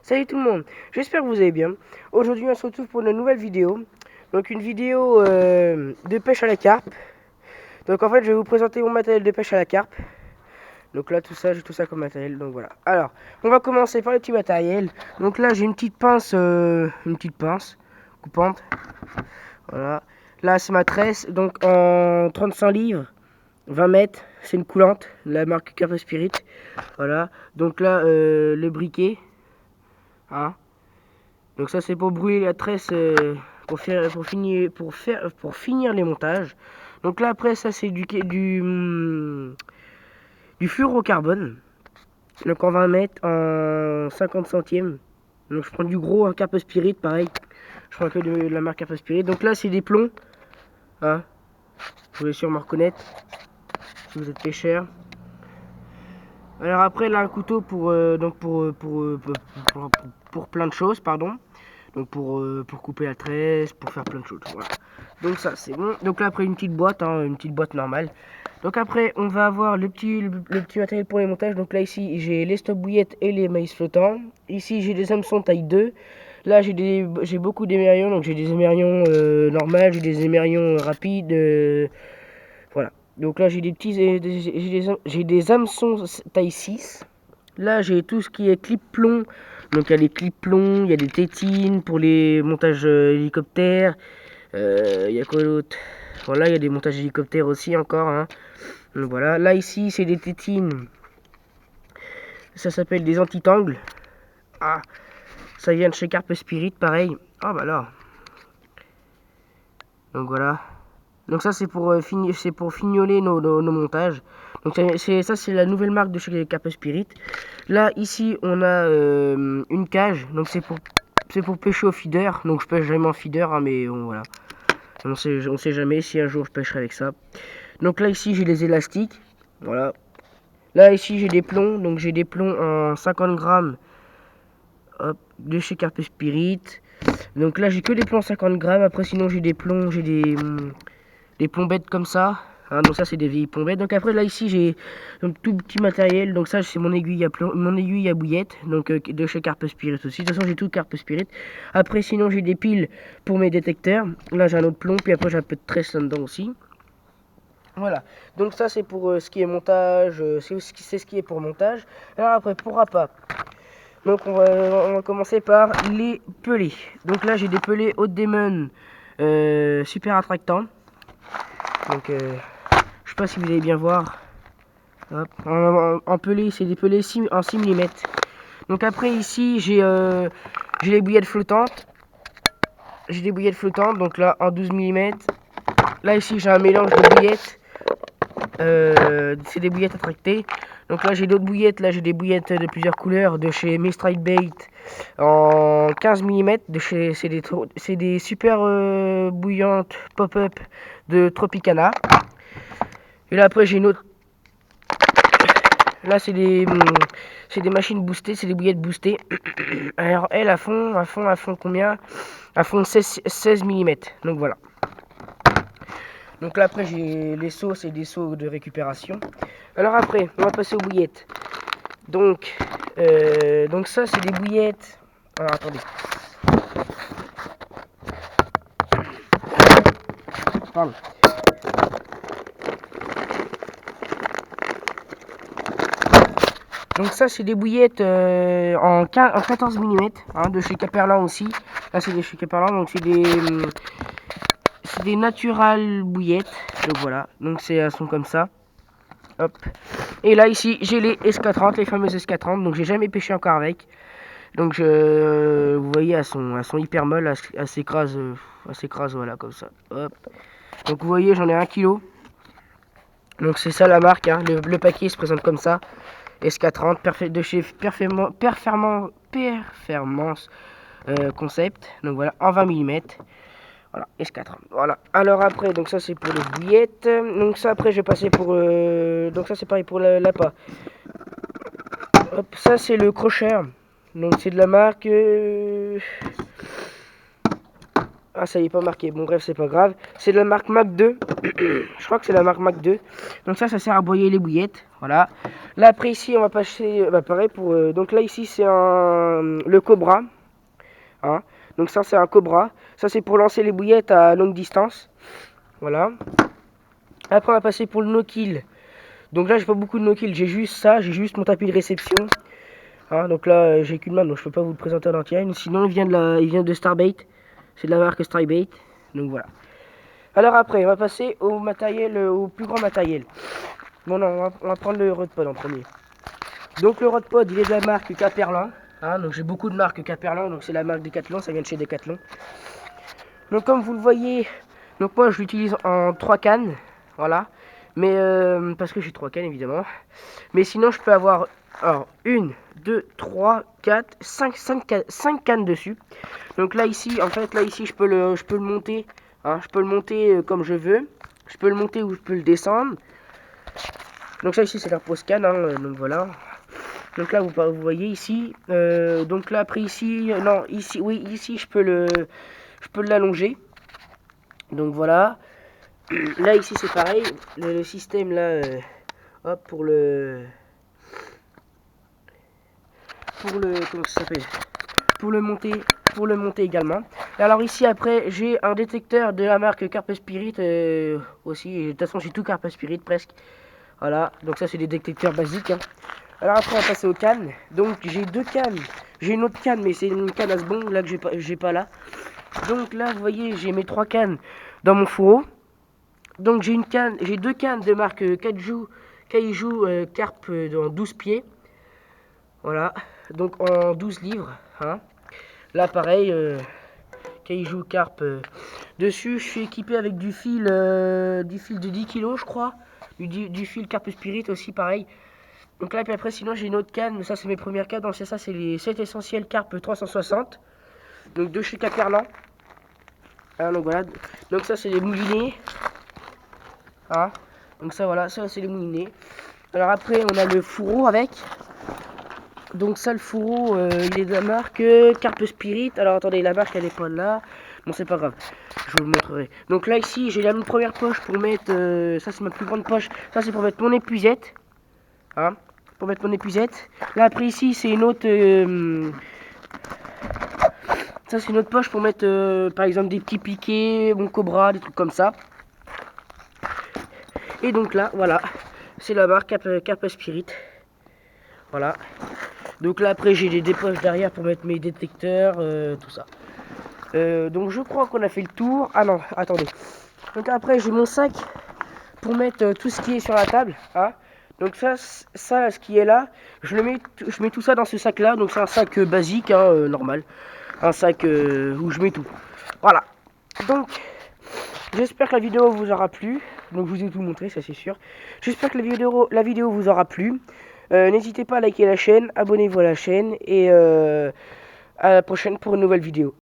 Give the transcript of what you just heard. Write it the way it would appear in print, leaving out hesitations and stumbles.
Salut tout le monde, j'espère que vous allez bien. Aujourd'hui on se retrouve pour une nouvelle vidéo. Donc une vidéo de pêche à la carpe. Donc en fait je vais vous présenter mon matériel de pêche à la carpe. Donc là tout ça, j'ai tout ça comme matériel, donc voilà. Alors, on va commencer par le petit matériel. Donc là j'ai une petite pince coupante. Voilà. Là c'est ma tresse, donc en 35 livres, 20 mètres, c'est une coulante, la marque Carpe Spirit. Voilà. Donc là le briquet. Hein. Donc ça c'est pour brûler la tresse pour finir les montages. Donc là après ça c'est du fluorocarbone. Donc en 20 mètres en 50 centièmes. Donc je prends du gros un Carpe Spirit pareil. Je prends que de la marque Carpe Spirit. Donc là c'est des plombs. Hein. Vous pouvez sûrement reconnaître si vous êtes pêcheur. Alors après là un couteau pour plein de choses, pardon. Donc pour couper la tresse, pour faire plein de choses. Voilà. Donc ça c'est bon. Donc là après une petite boîte, hein, une petite boîte normale. Donc après on va avoir le petit matériel pour les montages. Donc là ici j'ai les stop bouillettes et les maïs flottants. Ici j'ai des hameçons taille 2. Là j'ai beaucoup d'émerions. Donc j'ai des émerions normales, j'ai des émerions rapides. Voilà. Donc là j'ai des hameçons taille 6. Là j'ai tout ce qui est clip plomb. Donc il y a des clips plombs, il y a des tétines pour les montages hélicoptères. Il y a quoi d'autre? Voilà, il y a des montages hélicoptères aussi encore. Hein. Donc voilà, là ici c'est des tétines. Ça s'appelle des antitangles. Ah, ça vient de chez Carpe Spirit, pareil. Ah bah là. Donc voilà. Donc ça c'est pour fignoler nos montages. Donc ça c'est la nouvelle marque de chez Carpe Spirit. Là ici on a une cage. Donc c'est pour pêcher au feeder. Donc je pêche jamais en feeder, hein, mais bon, voilà. On sait jamais si un jour je pêcherai avec ça. Donc là ici j'ai les élastiques. Voilà. Là ici j'ai des plombs. Donc j'ai des plombs en 50 grammes. Hop, de chez Carpe Spirit. Donc là j'ai que des plombs en 50 grammes. Après sinon j'ai des plombs, j'ai des plombettes comme ça. Hein, donc ça c'est des vieilles plombettes. Donc après là ici j'ai tout petit matériel. Donc ça c'est mon aiguille à bouillette. Donc de chez Carpe Spirit aussi. De toute façon j'ai tout Carpe Spirit. Après sinon j'ai des piles pour mes détecteurs. Là j'ai un autre plomb. Puis après j'ai un peu de tresse là-dedans aussi. Voilà. Donc ça c'est pour ce qui est montage. C'est ce qui est pour montage. Alors après pour appât. Donc on va commencer par les pelés. Donc là j'ai des pelés haute démon super attractants. Donc je sais pas si vous allez bien voir. Hop. En pelé, c'est des pelés en 6 mm. Donc après ici j'ai les bouillettes flottantes. J'ai des bouillettes flottantes, donc là en 12 mm. Là ici j'ai un mélange de bouillettes. C'est des bouillettes attractées. Donc là j'ai d'autres bouillettes. Là j'ai des bouillettes de plusieurs couleurs de chez Mistrike Bait en 15 mm. C'est des super bouillantes pop-up de Tropicana. Et là après j'ai une autre. Là c'est des machines boostées, c'est des bouillettes boostées. Alors elles à fond combien? À fond 16 mm. Donc voilà. Donc là après j'ai les seaux, c'est des seaux de récupération. Alors après on va passer aux bouillettes. Donc ça c'est des bouillettes. Alors attendez. Pardon. Donc ça c'est des bouillettes en 14 mm hein, de chez Caperlin aussi. Là c'est des chez Caperlin, donc c'est des natural bouillettes. Donc voilà, donc elles sont comme ça. Hop. Et là ici j'ai les SK30, les fameuses SK30, donc j'ai jamais pêché encore avec. Donc vous voyez elles sont hyper molles, elles s'écrasent voilà comme ça. Hop. Donc vous voyez j'en ai 1 kg. Donc c'est ça la marque, hein. Le paquet se présente comme ça. SK30 de chez Performance Concept. Donc voilà, en 20 mm. Voilà, SK30. Voilà. Alors après, donc ça c'est pour les bouillettes. Donc ça après je vais passer pour... donc ça c'est pareil pour l'appât. Hop, ça c'est le crochet. Donc c'est de la marque... Ah ça y est pas marqué, bon bref c'est pas grave. C'est de la marque Mac 2. Je crois que c'est la marque Mac 2. Donc ça sert à broyer les bouillettes. Voilà. Là après ici on va passer, pareil pour, donc là ici c'est le Cobra, hein. Donc ça c'est un Cobra, ça c'est pour lancer les bouillettes à longue distance. Voilà. Après on va passer pour le no-kill. Donc là j'ai pas beaucoup de no-kill, j'ai juste ça, j'ai juste mon tapis de réception. Hein, donc là j'ai qu'une main donc je peux pas vous le présenter en entier. Sinon il vient de Starbait, c'est de la marque Starbait. Donc voilà. Alors après on va passer au matériel, au plus grand matériel. Bon non, on va prendre le Rodpod en premier. Donc le Rodpod il est de la marque Caperlan. Hein, donc j'ai beaucoup de marques Caperlan, donc c'est la marque Decathlon, ça vient de chez Decathlon. Donc comme vous le voyez, donc moi je l'utilise en 3 cannes, voilà. Mais parce que j'ai 3 cannes évidemment. Mais sinon je peux avoir alors 1, 2, 3, 4, 5 cannes dessus. Donc là ici, en fait là ici je peux le monter. Hein, je peux le monter comme je veux. Je peux le monter ou je peux le descendre. Donc ça ici c'est la pose canne, hein, donc voilà. Donc là vous voyez ici, donc là après ici, non ici, oui ici je peux l'allonger. Donc voilà. Là ici c'est pareil, le système là, hop comment ça s'appelle, pour le monter également. Alors ici après j'ai un détecteur de la marque Carpe Spirit aussi. De toute façon j'ai tout Carpe Spirit presque. Voilà, donc ça c'est des détecteurs basiques, hein. Alors après on va passer aux cannes. Donc j'ai 2 cannes. J'ai une autre canne mais c'est une canne à ce bon là que j'ai pas là. Donc là vous voyez j'ai mes 3 cannes dans mon fourreau. Donc j'ai 2 cannes de marque Kaiju Carpe dans 12 pieds. Voilà, donc en 12 livres, hein. Là pareil, Kaiju Carpe dessus, je suis équipé avec du fil de 10 kg je crois. Du fil Carpe Spirit aussi pareil. Donc là puis après sinon j'ai une autre canne, mais ça c'est mes premières cannes, donc ça c'est les 7 essentiels Carpe 360. Donc de chez Caperlan. Hein, donc voilà, donc ça c'est les moulinets. Hein. Donc ça voilà, ça c'est les moulinets. Alors après on a le fourreau avec. Donc ça le fourreau il est de la marque Carpe Spirit. Alors attendez, la marque elle est pas là. Bon c'est pas grave, je vous le montrerai. Donc là ici j'ai la première poche pour mettre, ça c'est ma plus grande poche. Ça c'est pour mettre mon épuisette. Hein, pour mettre mon épuisette. Là après ici c'est une autre, ça c'est une autre poche pour mettre par exemple des petits piquets, mon Cobra, des trucs comme ça. Et donc là voilà, c'est la marque Carpe Spirit. Voilà. Donc là après j'ai des poches derrière pour mettre mes détecteurs, tout ça. Donc je crois qu'on a fait le tour. Ah non, attendez. Donc après j'ai mon sac pour mettre tout ce qui est sur la table. Hein. Donc ça, ce qui est là, je mets tout ça dans ce sac là. Donc c'est un sac basique, hein, normal. Un sac où je mets tout. Voilà. Donc j'espère que la vidéo vous aura plu. Donc je vous ai tout montré, ça c'est sûr. J'espère que la vidéo vous aura plu. N'hésitez pas à liker la chaîne, abonnez-vous à la chaîne et à la prochaine pour une nouvelle vidéo.